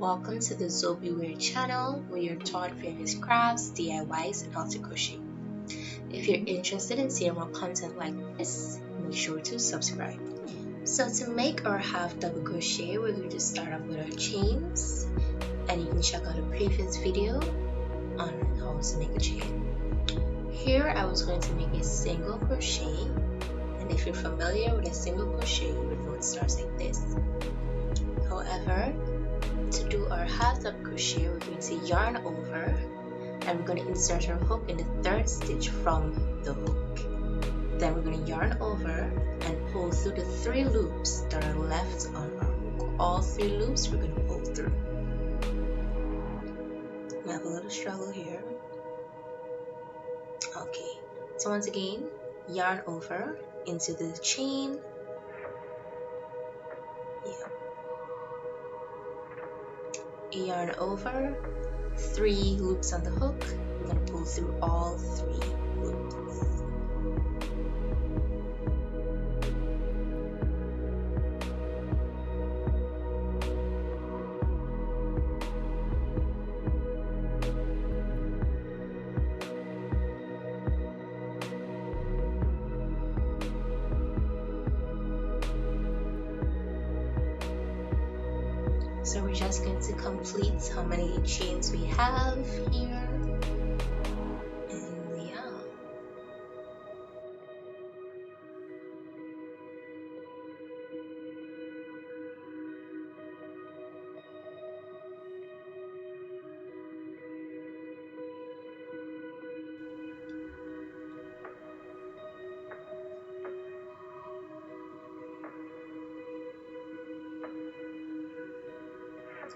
Welcome to the Zobi Wear channel, where you're taught various crafts, DIYs, and how to crochet. If you're interested in seeing more content like this, make sure to subscribe. So to make our half double crochet, we're going to start off with our chains, and you can check out a previous video on how to make a chain. Here I was going to make a single crochet, and if you're familiar with a single crochet, you would know it starts like this. However, to do our half double crochet, we're going to yarn over and we're going to insert our hook in the third stitch from the hook. Then we're going to yarn over and pull through the 3 loops that are left on our hook. All 3 loops we're going to pull through. I have a little struggle here. Okay, so once again, yarn over into the chain. Yarn over, 3 loops on the hook. We're going to pull through all 3 loops. So we're just going to complete how many chains we have here, and yeah.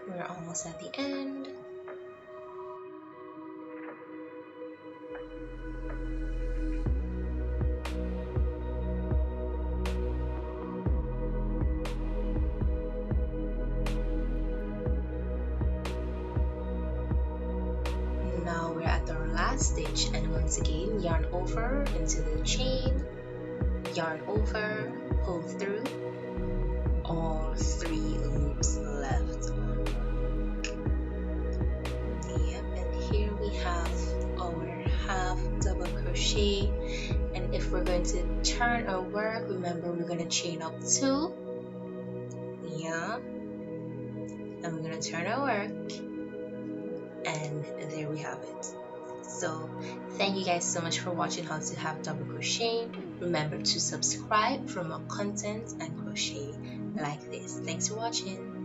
We're almost at the end. Now we're at our last stitch, and once again, yarn over into the chain, yarn over, pull through all 3 loops left. Here we have our half double crochet, and if we're going to turn our work, remember we're going to chain up 2, and we're going to turn our work, and there we have it. So thank you guys so much for watching how to have double crochet. Remember to subscribe for more content and crochet like this. Thanks for watching.